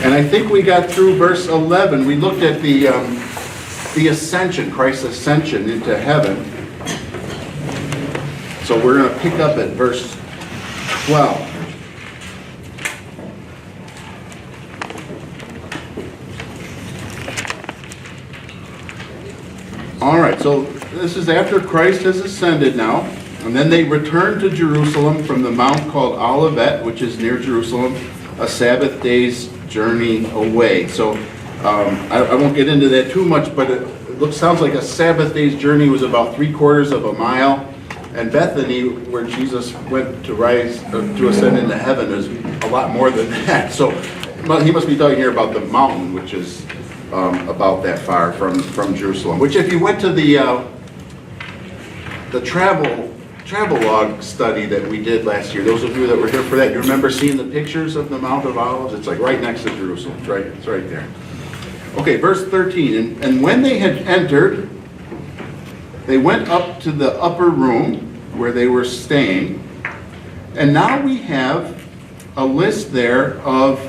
And I think we got through verse 11. We looked at the ascension, Christ's ascension into heaven. So we're going to pick up at verse 12. All right, so this is after Christ has ascended now, and then they return to Jerusalem from the mount called Olivet, which is near Jerusalem, a Sabbath day's journey away. So I won't get into that too much, but it sounds like a Sabbath day's journey was about 3/4 of a mile, and Bethany, where Jesus went to ascend into heaven, is a lot more than that. So he must be talking here about the mountain, which is about that far from Jerusalem. Which, if you went to the travel log study that we did last year, those of you that were here for that, you remember seeing the pictures of the Mount of Olives? It's like right next to Jerusalem. It's right there. Okay, verse 13. And when they had entered, they went up to the upper room where they were staying. And now we have a list there of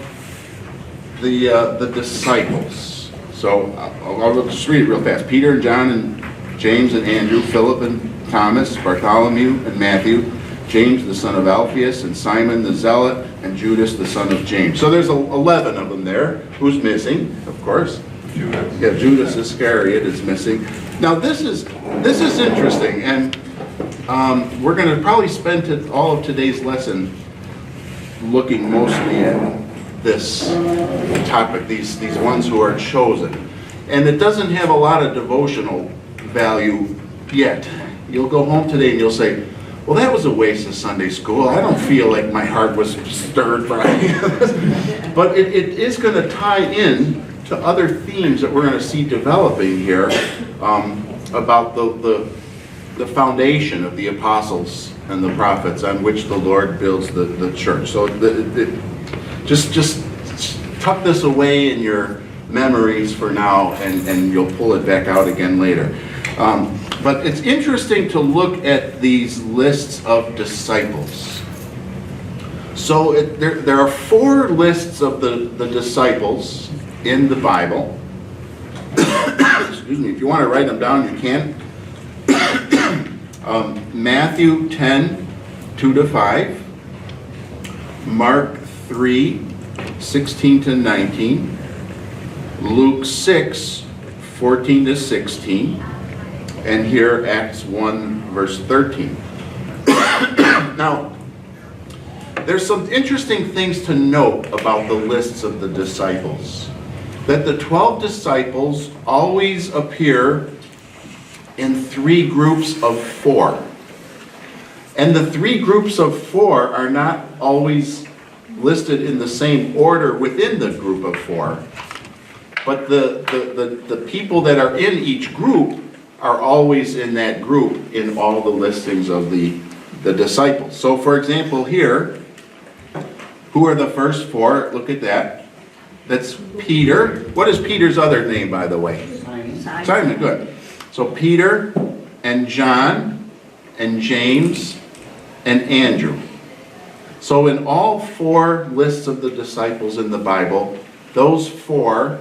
the disciples. So I'll just read it real fast. Peter and John and James and Andrew, Philip and Thomas, Bartholomew and Matthew, James the son of Alphaeus, and Simon the Zealot, and Judas the son of James. So there's 11 of them there. Who's missing? Of course, Judas. Yeah, Judas Iscariot is missing. Now this is interesting, and we're going to probably spend all of today's lesson looking mostly at this topic, these ones who are chosen. And it doesn't have a lot of devotional value yet. You'll go home today and you'll say, well, that was a waste of Sunday school. I don't feel like my heart was stirred by this. But it is going to tie in to other themes that we're going to see developing here about the foundation of the apostles and the prophets on which the Lord builds the church. So just tuck this away in your memories for now, and you'll pull it back out again later. But it's interesting to look at these lists of disciples. So there are 4 lists of the disciples in the Bible. Excuse me, if you want to write them down, you can. Matthew 10, 2-5. Mark 3, 16-19. Luke 6, 14-16. And here, Acts 1, verse 13. Now, there's some interesting things to note about the lists of the disciples. That the 12 disciples always appear in 3 groups of 4. And the 3 groups of 4 are not always listed in the same order within the group of 4. But the people that are in each group are always in that group in all the listings of the disciples. So for example here, who are the first 4? Look at that. That's Peter. What is Peter's other name, by the way? Simon, good. So Peter and John and James and Andrew. So in all 4 lists of the disciples in the Bible, those 4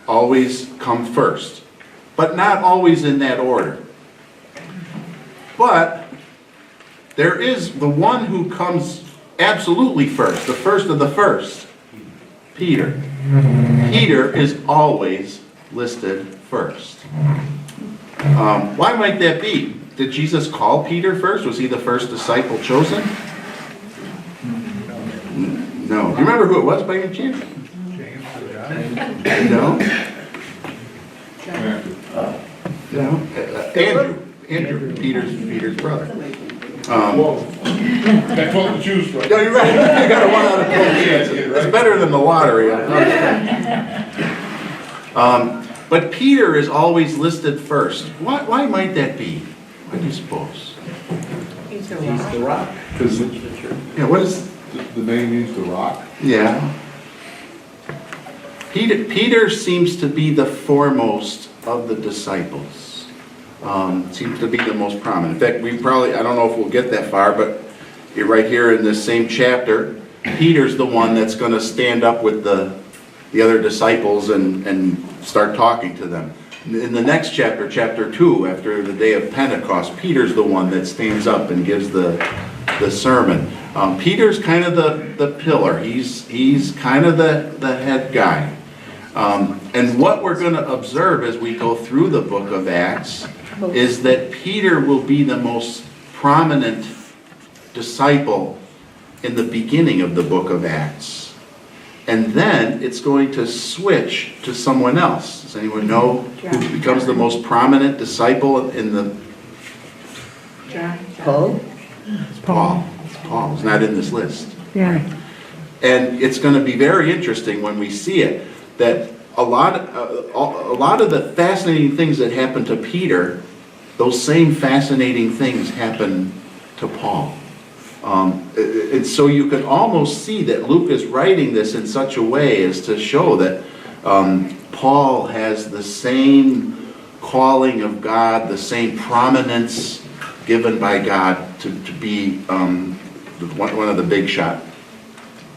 always come first. But not always in that order. But there is the one who comes absolutely first, the first of the first, Peter. Peter is always listed first. Why might that be? Did Jesus call Peter first? Was he the first disciple chosen? No. Do you remember who it was by any chance? No? Andrew, Peter's brother. That's what to choose from. No, you're right. You got a 1 out of 10 chance. It's better than the lottery. But Peter is always listed first. Why might that be? What do you suppose? He's the rock. Because Yeah. What is? the name means the rock. Yeah. Peter seems to be the foremost of the disciples. Seems to be the most prominent. In fact, I don't know if we'll get that far, but Right here in this same chapter, Peter's the one that's going to stand up with the other disciples and start talking to them. In the next chapter, chapter 2, after the day of Pentecost, Peter's the one that stands up and gives the sermon. Peter's kind of the pillar. He's kind of the head guy. And what we're going to observe as we go through the book of Acts is that Peter will be the most prominent disciple in the beginning of the book of Acts. And then it's going to switch to someone else. Does anyone know who becomes the most prominent disciple in the... Paul? It's Paul. It's Paul. It's not in this list. Yeah. And it's going to be very interesting when we see it, that a lot of the fascinating things that happen to Peter, those same fascinating things happen to Paul. And so you can almost see that Luke is writing this in such a way as to show that Paul has the same calling of God, the same prominence given by God to be one of the big shot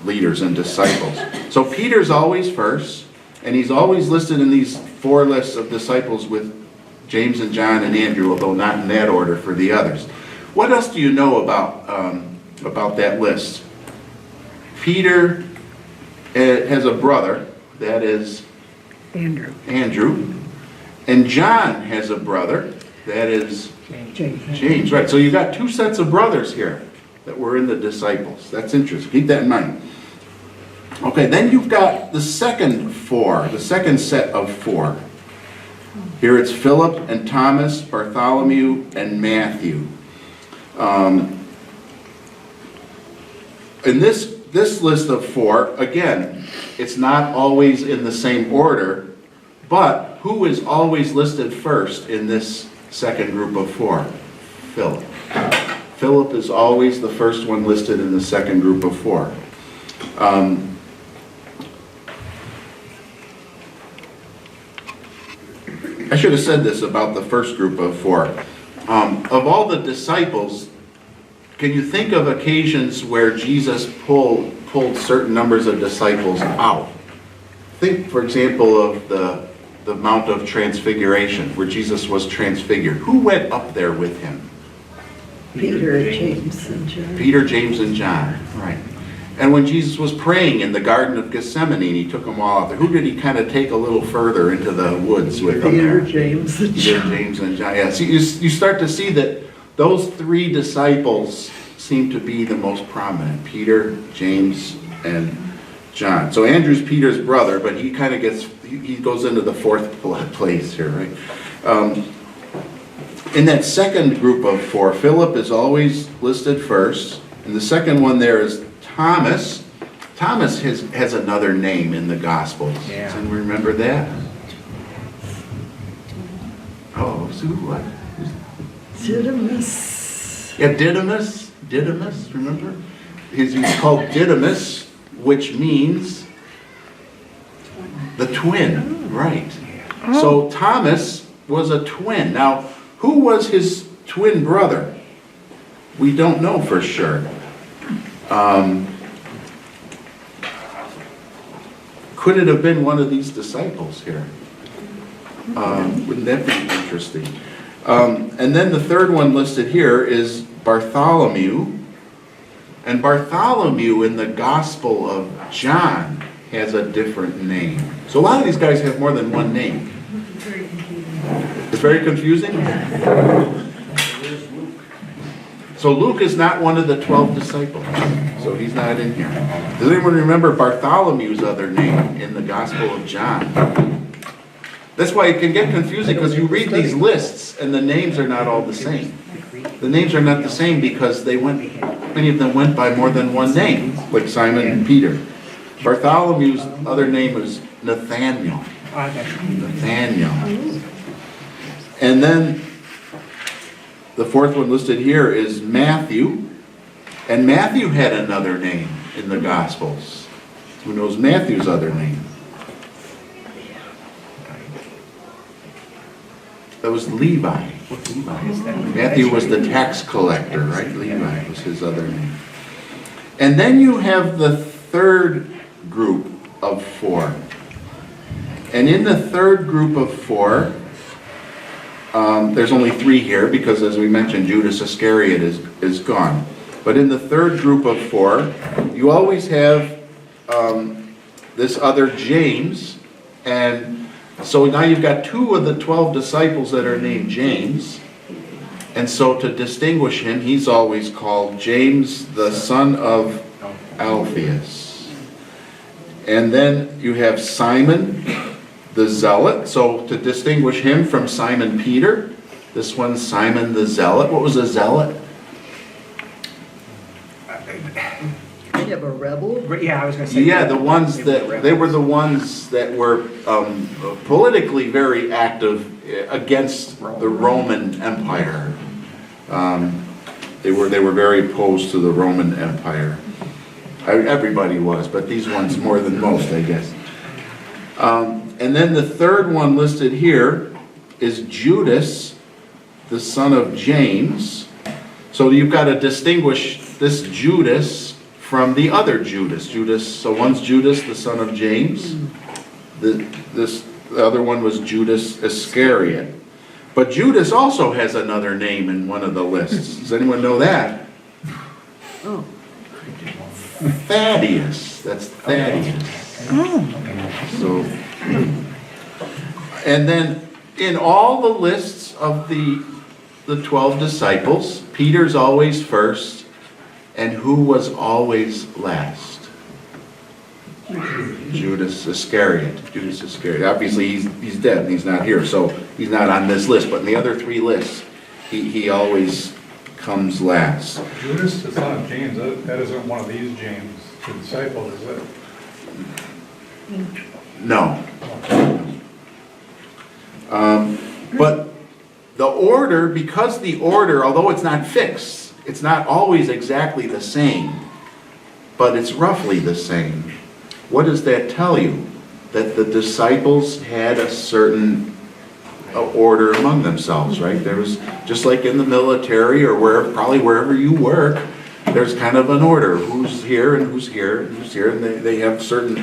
leaders and disciples. So Peter's always first, and he's always listed in these 4 lists of disciples with James and John and Andrew, although not in that order for the others. What else do you know about that list? Peter has a brother, that is Andrew. And John has a brother, that is James. Right, so you got 2 sets of brothers here that were in the disciples. That's interesting. Keep that in mind. Okay, then you've got the second set of 4. Here it's Philip and Thomas, Bartholomew, and Matthew. In this list of 4, again, it's not always in the same order, but who is always listed first in this second group of 4? Philip. Philip is always the first one listed in the second group of 4. I should have said this about the first group of 4. Of all the disciples, can you think of occasions where Jesus pulled certain numbers of disciples out? Think, for example, of the Mount of Transfiguration, where Jesus was transfigured. Who went up there with him? Peter, James, and John. Peter, James, and John. Right. And when Jesus was praying in the Garden of Gethsemane, he took them all out there. Who did he kind of take a little further into the woods with him there? Peter, James, and Peter, John. James, and John. Yeah. So you start to see that those 3 disciples seem to be the most prominent. Peter, James, and John. So Andrew's Peter's brother, but he kind of he goes into the 4th place here, right? In that second group of 4, Philip is always listed first. And the second one there is Thomas. Thomas has another name in the Gospels. Yeah. Does anyone remember that? Oh, so what? Didymus. Yeah, Didymus, remember? He's called Didymus, which means the twin, right? So Thomas was a twin. Now, who was his twin brother? We don't know for sure. Could it have been one of these disciples here? Wouldn't that be interesting? And then the third one listed here is Bartholomew. And Bartholomew in the Gospel of John has a different name. So a lot of these guys have more than one name. It's very confusing? So Luke is not one of the 12 disciples. So he's not in here. Does anyone remember Bartholomew's other name in the Gospel of John? That's why it can get confusing, because you read these lists and the names are not all the same. The names are not the same because many of them went by more than one name, like Simon and Peter. Bartholomew's other name is Nathaniel. Nathaniel. And then the 4th one listed here is Matthew. And Matthew had another name in the Gospels. Who knows Matthew's other name? That was Levi. What Levi is that? Matthew was the tax collector, right? Levi was his other name. And then you have the third group of 4. And in the third group of 4, there's only 3 here because, as we mentioned, Judas Iscariot is gone. But in the third group of 4, you always have this other James. And so now you've got 2 of the 12 disciples that are named James. And so to distinguish him, he's always called James, the son of Alphaeus. And then you have Simon the Zealot. So to distinguish him from Simon Peter, this one's Simon the Zealot. What was a zealot? You have a rebel? Yeah, I was going to say. Yeah, the ones that, they were the ones that were politically very active against the Roman Empire. They were very opposed to the Roman Empire. Everybody was, but these ones more than most, I guess. And then the third one listed here is Judas, the son of James. So you've got to distinguish this Judas from the other Judas. So one's Judas, the son of James. The other one was Judas Iscariot. But Judas also has another name in one of the lists. Does anyone know that? Oh. Thaddeus. That's Thaddeus. So, and then in all the lists of the 12 disciples, Peter's always first, and who was always last? Judas Iscariot. Judas Iscariot. Obviously, he's dead and he's not here, so he's not on this list. But in the other 3 lists, he always comes last. Judas, the son of James, that isn't one of these James, the disciple, is it? No. But the order, because the order, although it's not fixed, it's not always exactly the same, but it's roughly the same. What does that tell you? That the disciples had a certain order among themselves, right? There was, just like in the military or probably wherever you work, there's kind of an order. Who's here and who's here and who's here, and they have certain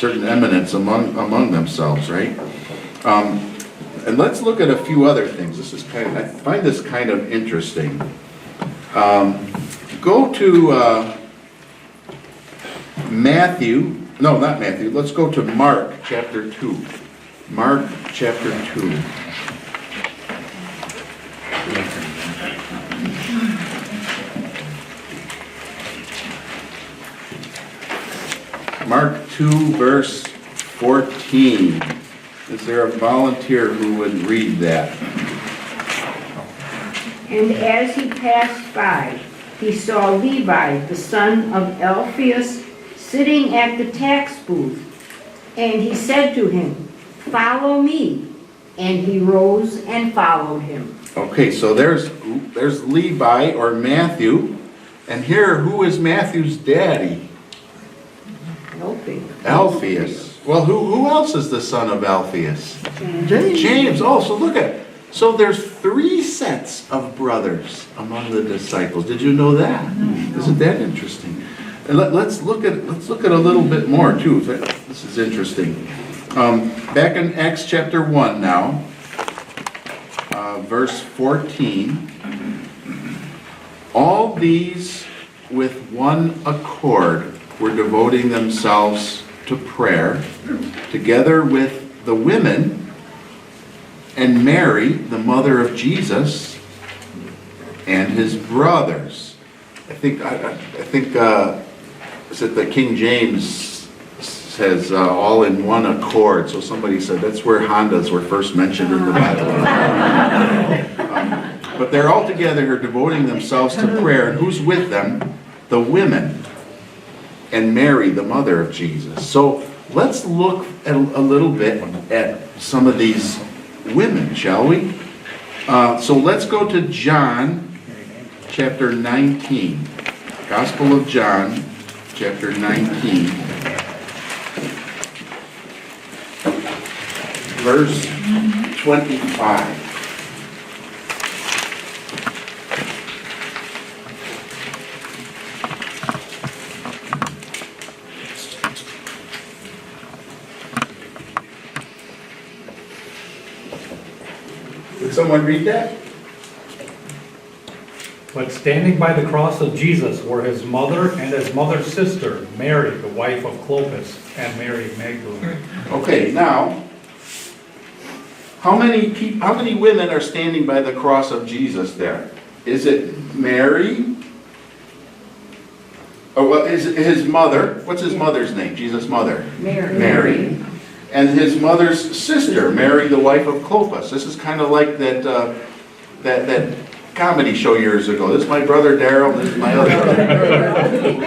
eminence among themselves, right? And let's look at a few other things. I find this kind of interesting. Go to Matthew. No, not Matthew. Let's go to Mark chapter 2. Mark chapter 2. Mark 2, verse 14. Is there a volunteer who would read that? And as he passed by, he saw Levi, the son of Alphaeus, sitting at the tax booth. And he said to him, "Follow me." And he rose and followed him. Okay, so there's Levi or Matthew. And here, who is Matthew's daddy? Alphaeus. Well, who else is the son of Alphaeus? James. Oh, so look at it. So there's 3 sets of brothers among the disciples. Did you know that? Isn't that interesting? And let's look at a little bit more too. This is interesting. Back in Acts chapter 1 now, verse 14. All these with one accord were devoting themselves to prayer, together with the women and Mary, the mother of Jesus, and his brothers. I think is it the King James says all in one accord. So somebody said that's where Hondas were first mentioned in the Bible. But they're all together, are devoting themselves to prayer. And who's with them? The women and Mary, the mother of Jesus. So let's look at a little bit at some of these women, shall we? So let's go to John chapter 19. Gospel of John chapter 19. Verse 25. someone read that? But standing by the cross of Jesus were his mother and his mother's sister, Mary, the wife of Clopas, and Mary Magdalene. Okay, now, how many women are standing by the cross of Jesus there? Is it Mary? Or what is his mother? What's his mother's name? Jesus' mother? Mary. And his mother's sister, Mary, the wife of Clopas. This is kind of like that comedy show years ago. This is my brother Daryl, this is my other brother.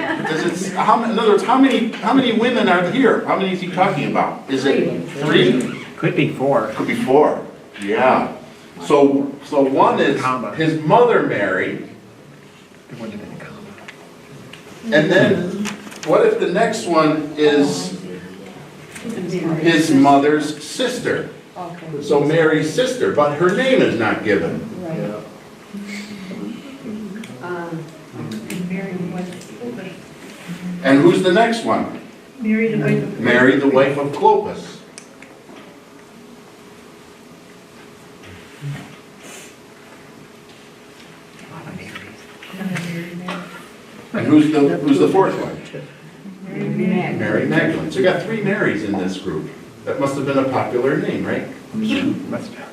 In other words, how many women are here? How many is he talking about? Is it 3? Could be 4. Could be 4. Yeah. So one is his mother Mary, It wouldn't have been a comma. and then what if the next one is his mother's sister? Okay. So Mary's sister, but her name is not given. Right. And who's the next one? Mary the wife of Mary, the wife of Clopas. A lot of Marys. And who's the 4th one? Magdalene. Mary Magdalene. So you got 3 Marys in this group. That must have been a popular name, right? Must have.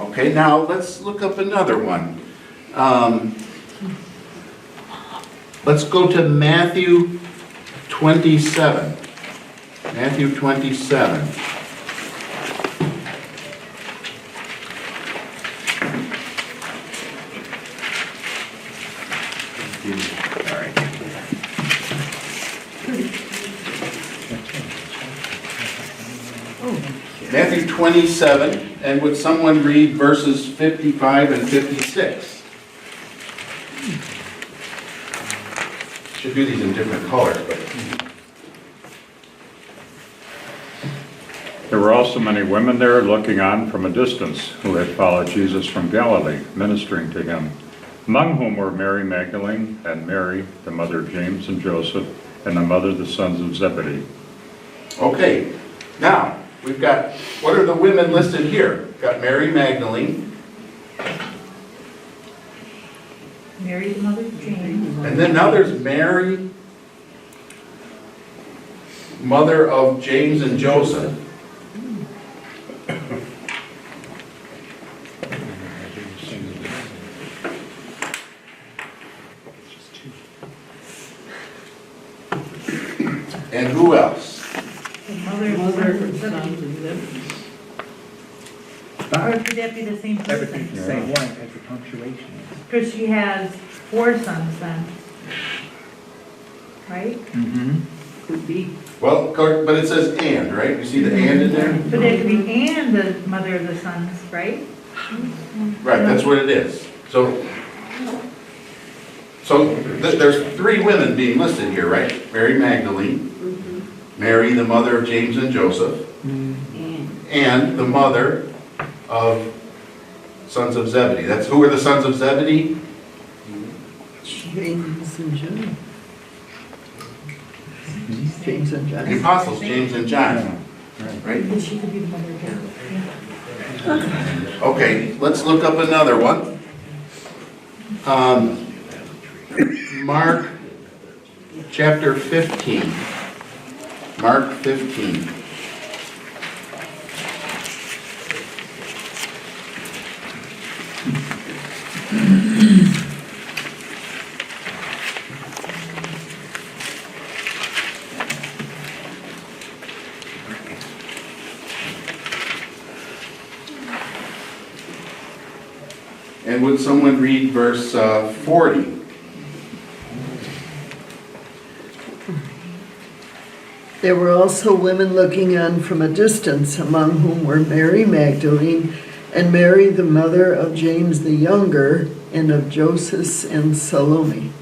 Okay, now let's look up another one. Let's go to Matthew 27. Matthew 27. All right. Matthew 27, and would someone read verses 55 and 56? Should do these in different colors, but There were also many women there looking on from a distance who had followed Jesus from Galilee, ministering to him, among whom were Mary Magdalene and Mary, the mother of James and Joseph, and the mother of the sons of Zebedee. okay. Now, we've got, what are the women listed here? We've got Mary Magdalene, Mary the mother of James. and then now there's Mary, mother of James and Joseph. And who else? The mother of the sons of Zebedee. Or could that be the same Everything's person? the same one as the punctuation is. Because she has 4 sons then. Right? Mm-hmm. Could be. Well, but it says and, right? You see the and in there? But that could be and the mother of the sons, right? Right, that's what it is. So there's 3 women being listed here, right? Mary Magdalene, Mary, the mother of James and Joseph, and the mother of sons of Zebedee. That's who are the sons of Zebedee? James and John. James and The John. apostles, James and John, right? And she could be the mother of John. Okay, let's look up another one. Mark chapter 15. Mark 15. And would someone read verse 40? There were also women looking on from a distance, among whom were Mary Magdalene and Mary, the mother of James the younger, and of Joseph and Salome.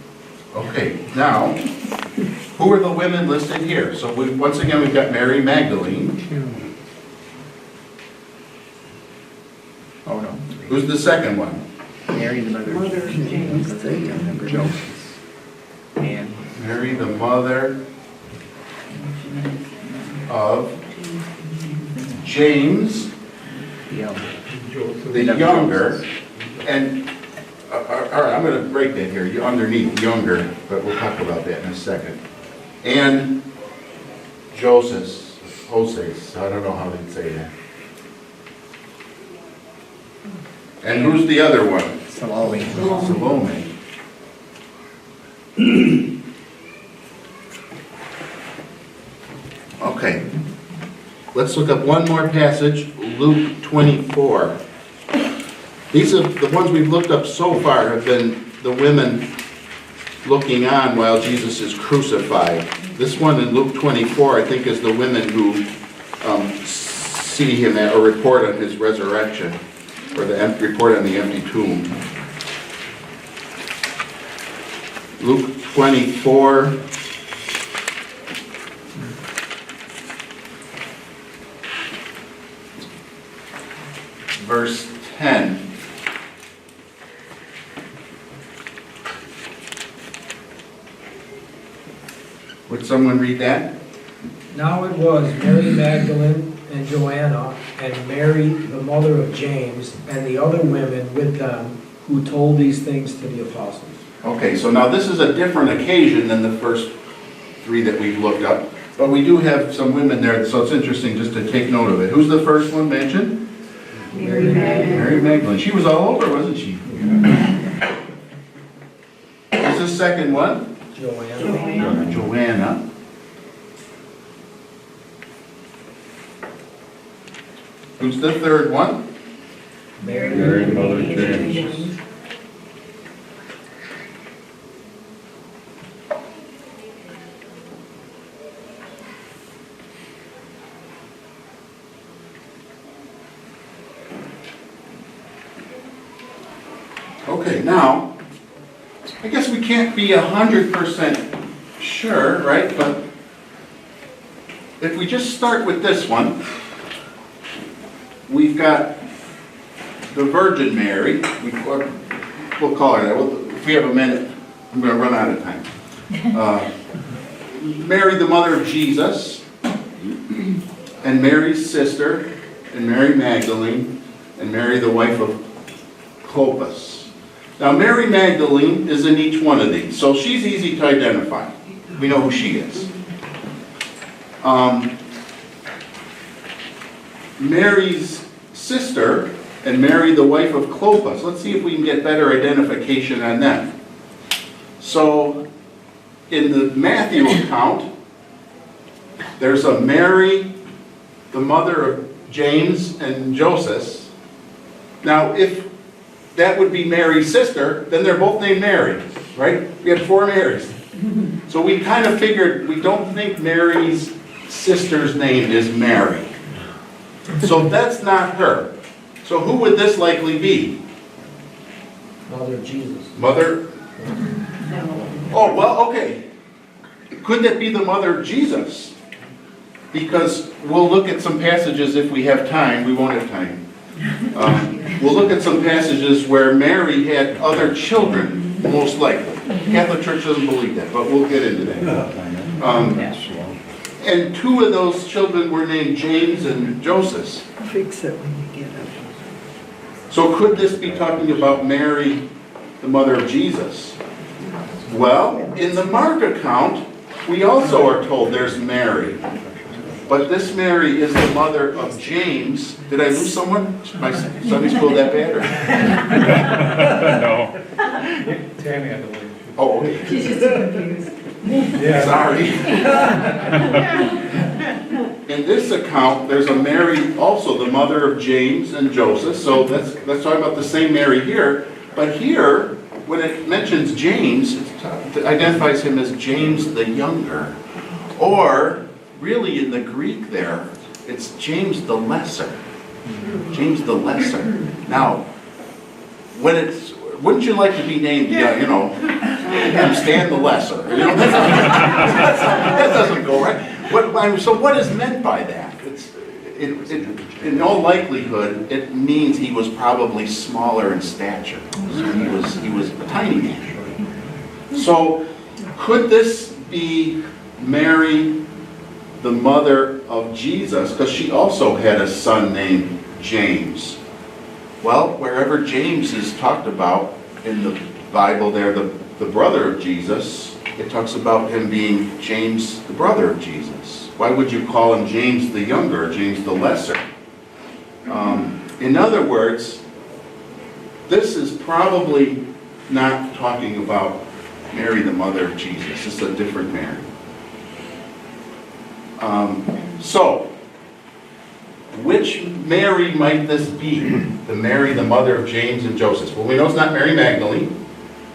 Okay, now, who are the women listed here? So once again, we've got Mary Magdalene. Oh, no. Who's the second one? Mary, the mother of James, James the younger. Joseph, and Mary, the mother of James the elder. Joseph. the younger, and, all right, I'm gonna break that here, underneath younger, but we'll talk about that in a second. And Joseph, I don't know how they'd say that. And who's the other one? Salome. Salome. Okay, let's look up one more passage, Luke 24. These are, the ones we've looked up so far have been the women looking on while Jesus is crucified. This one in Luke 24, I think, is the women who see him or report on his resurrection, or the report on the empty tomb. Luke 24. Verse 10. Would someone read that? Now it was Mary Magdalene and Joanna and Mary, the mother of James, and the other women with them who told these things to the apostles. Okay, so now this is a different occasion than the first three that we've looked up, but we do have some women there, so it's interesting just to take note of it. Who's the first one mentioned? Mary Magdalene. Mary Magdalene. She was all over, wasn't she? Who's the second one? Joanna. Joanna. Who's the third one? Mary, mother of James. Okay, now, I guess we can't be 100% sure, right? But if we just start with this one, we've got the Virgin Mary. We'll call her that. If we have a minute, I'm going to run out of time. Mary, the mother of Jesus, and Mary's sister, and Mary Magdalene, and Mary, the wife of Clopas. Now, Mary Magdalene is in each one of these, so she's easy to identify. We know who she is. Mary's sister and Mary, the wife of Clopas. Let's see if we can get better identification on them. So, in the Matthew account, there's a Mary, the mother of James and Joseph. Now, if that would be Mary's sister, then they're both named Mary, right? We had 4 Marys. So we kind of figured, we don't think Mary's sister's name is Mary. So that's not her. So who would this likely be? Mother of Jesus. Mother? Oh, well, okay. Could that be the mother of Jesus? Because we'll look at some passages if we have time. We won't have time. We'll look at some passages where Mary had other children, most likely. Catholic Church doesn't believe that, but we'll get into that. And 2 of those children were named James and Joseph. Fix it when you get up. So could this be talking about Mary, the mother of Jesus? Well, in the Mark account, we also are told there's Mary. But this Mary is the mother of James. Did I lose someone? My Sunday school that bad? Or? No. Tammy had to leave. Oh, okay. She's just confused. Yeah. Sorry. In this account, there's a Mary, also the mother of James and Joseph. So that's talking about the same Mary here. But here, when it mentions James, it identifies him as James the Younger. Or, really in the Greek there, it's James the Lesser. James the Lesser. Now, wouldn't you like to be named, Stan the Lesser? That doesn't go right. So what is meant by that? In all likelihood, it means he was probably smaller in stature. So he was a tiny man. So could this be Mary, the mother of Jesus? Because she also had a son named James. Well, wherever James is talked about in the Bible there, the brother of Jesus, it talks about him being James, the brother of Jesus. Why would you call him James the younger, James the lesser? In other words, this is probably not talking about Mary, the mother of Jesus. It's a different Mary. So, which Mary might this be? The Mary, the mother of James and Joseph. Well, we know it's not Mary Magdalene.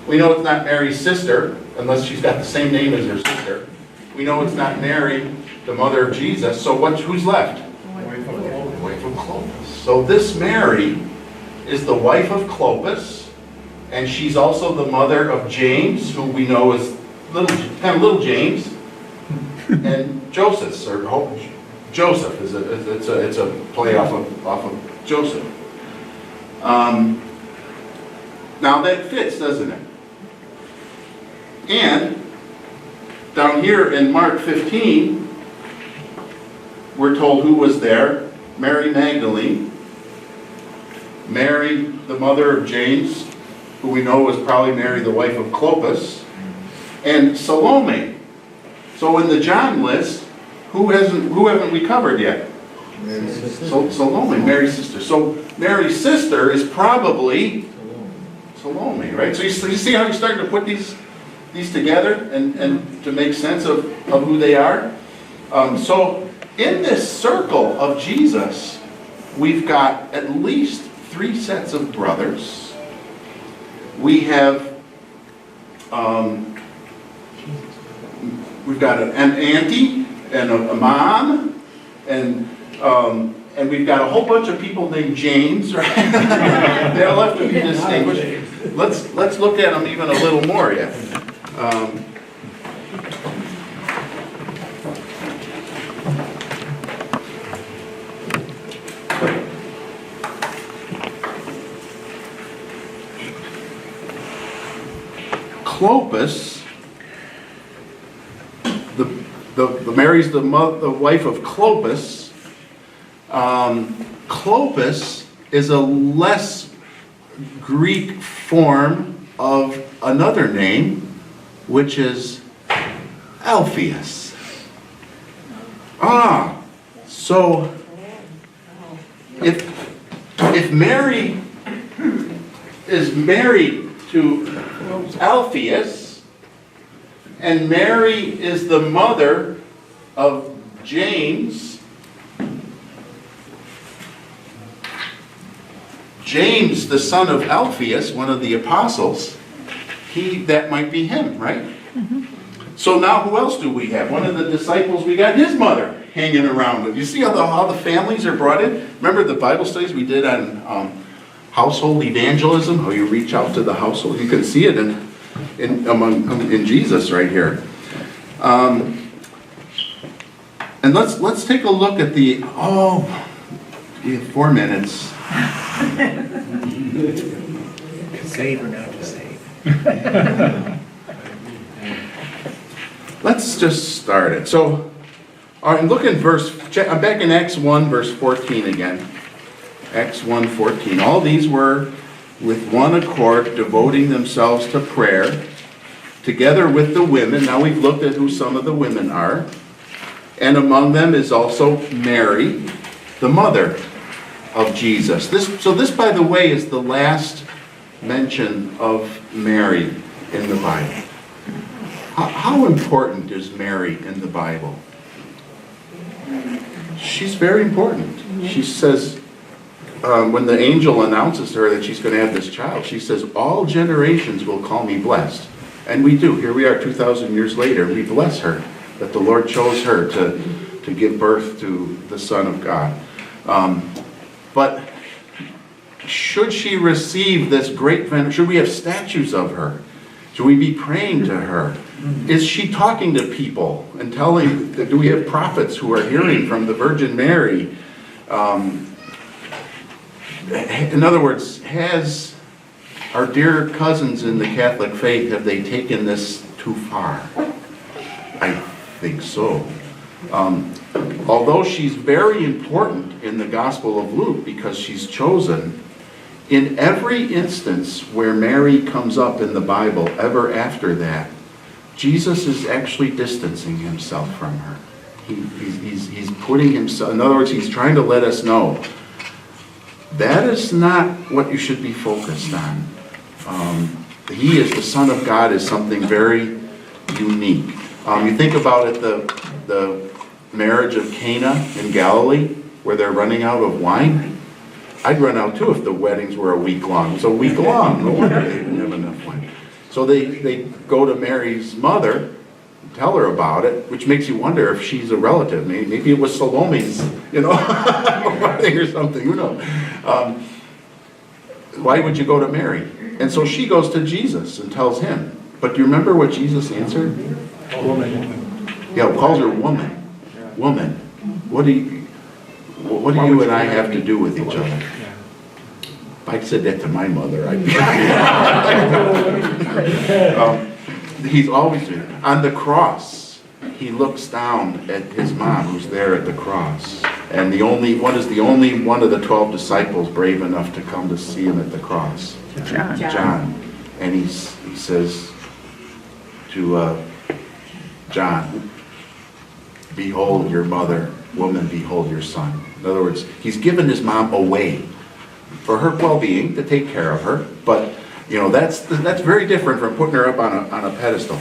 We know it's not Mary's sister, unless she's got the same name as her sister. We know it's not Mary, the mother of Jesus. So who's left? The wife of Clopas. So this Mary is the wife of Clopas, and she's also the mother of James, who we know is little James, and Joseph, or Joseph is it's a play off of Joseph. Now that fits, doesn't it? And down here in Mark 15, we're told who was there. Mary Magdalene, Mary, the mother of James, who we know was probably Mary, the wife of Clopas, and Salome. So in the John list, who haven't we covered yet? Salome, Mary's sister. So Mary's sister is probably Salome, right? So you see how you're starting to put these together and to make sense of who they are? So in this circle of Jesus, we've got at least 3 sets of brothers. We have, we've got an auntie and a mom, and we've got a whole bunch of people named James, right? They'll have to be distinguished. Let's look at them even a little more yet. Clopas, the Mary's the wife of Clopas. Clopas is a less Greek form of another name, which is Alphaeus. So if Mary is married to Alphaeus, and Mary is the mother of James, James, the son of Alphaeus, one of the apostles, that might be him, right? Mm-hmm. So now who else do we have? One of the disciples, we got his mother hanging around with. You see how the families are brought in? Remember the Bible studies we did on household evangelism? How you reach out to the household? You can see it in Jesus right here. And let's take a look at we have 4 minutes. Save or not to save? Let's just start it. So, all right, look in I'm back in Acts 1, verse 14 again. Acts 1:14. All these were with one accord devoting themselves to prayer, together with the women. Now we've looked at who some of the women are. And among them is also Mary, the mother of Jesus. This, by the way, is the last mention of Mary in the Bible. How important is Mary in the Bible? She's very important. She says, when the angel announces to her that she's going to have this child, she says, all generations will call me blessed. And we do. Here we are 2,000 years later. We bless her that the Lord chose her to give birth to the Son of God. But should she receive this great veneration? Should we have statues of her? Should we be praying to her? Is she talking to people and telling, do we have prophets who are hearing from the Virgin Mary? In other words, has our dear cousins in the Catholic faith, have they taken this too far? I think so. Although she's very important in the Gospel of Luke because she's chosen In every instance where Mary comes up in the Bible, ever after that, Jesus is actually distancing himself from her. He's putting himself, in other words, he's trying to let us know that is not what you should be focused on. He is the Son of God is something very unique. You think about it, the marriage of Cana in Galilee, where they're running out of wine. I'd run out too if the weddings were a week long. It was a week long. No wonder they didn't have enough wine. So they go to Mary's mother, tell her about it, which makes you wonder if she's a relative. Maybe it was Salome's, wedding or something. Who knows? Why would you go to Mary? And so she goes to Jesus and tells him. But do you remember what Jesus answered? Yeah, calls her woman. Woman. What do you and I have to do with each other? If I'd said that to my mother, I'd be... He's always doing it. On the cross, he looks down at his mom who's there at the cross. And the only one of the 12 disciples brave enough to come to see him at the cross. John. And he says to John, behold your mother, woman, behold your son. In other words, he's given his mom away for her well-being, to take care of her, but that's very different from putting her up on a pedestal.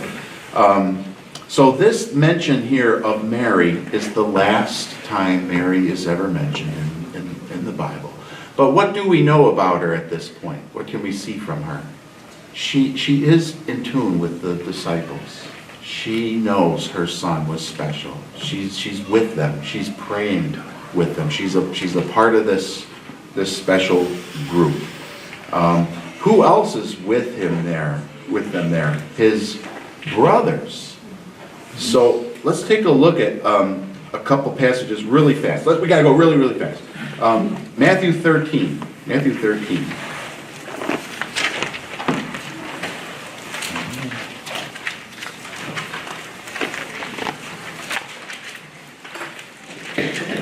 So this mention here of Mary is the last time Mary is ever mentioned in the Bible. But what do we know about her at this point? What can we see from her? She is in tune with the disciples. She knows her son was special. She's with them. She's praying with them. She's a part of this special group. Who else is with them there? His brothers. So let's take a look at a couple passages really fast. We got to go really, really fast. Matthew 13. Matthew 13.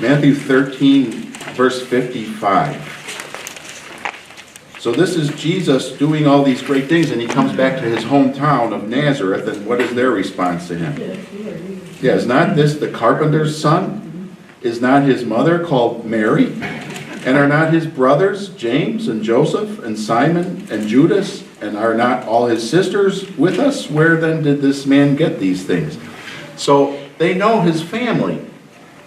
Matthew 13, verse 55. So this is Jesus doing all these great things, and he comes back to his hometown of Nazareth, and what is their response to him? Yeah, is not this the carpenter's son? Is not his mother called Mary? And are not his brothers James and Joseph and Simon and Judas? And are not all his sisters with us? Where then did this man get these things? So they know his family.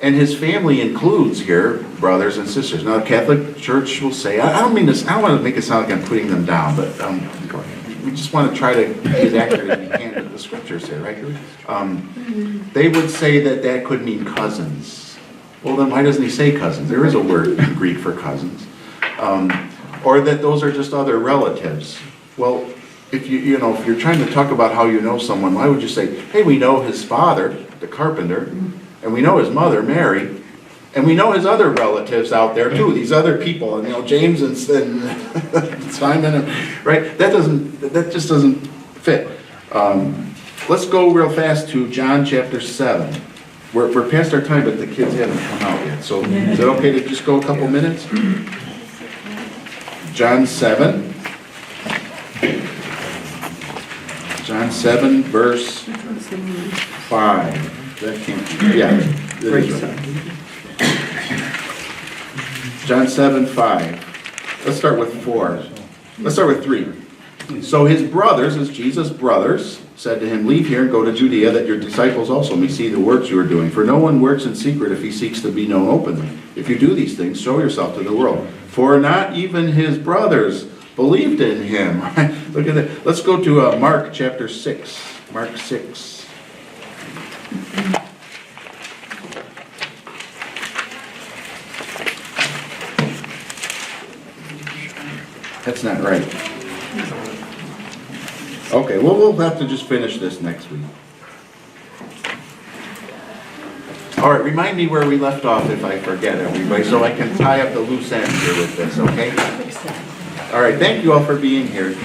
And his family includes here brothers and sisters. Now, the Catholic Church will say, I don't want to make it sound like I'm putting them down, but we just want to try to be as accurate as we can with the scriptures here, right? They would say that could mean cousins. Well, then why doesn't he say cousins? There is a word in Greek for cousins. Or that those are just other relatives. Well, if you're trying to talk about how you know someone, why would you say, hey, we know his father, the carpenter, and we know his mother, Mary, and we know his other relatives out there too, these other people, and James and Simon, right? That just doesn't fit. Let's go real fast to John chapter 7. We're past our time, but the kids haven't come out yet. So is it okay to just go a couple minutes? John 7. John 7, verse 5. That can't be. Yeah. That is right. John 7, 5. Let's start with 4. Let's start with 3. So his brothers, as Jesus' brothers, said to him, leave here and go to Judea, that your disciples also may see the works you are doing. For no one works in secret if he seeks to be known openly. If you do these things, show yourself to the world. For not even his brothers believed in him. Look at that. Let's go to Mark chapter 6. Mark 6. That's not right. Okay, well, we'll have to just finish this next week. All right, remind me where we left off if I forget, everybody, so I can tie up the loose ends here with this, okay? All right, thank you all for being here.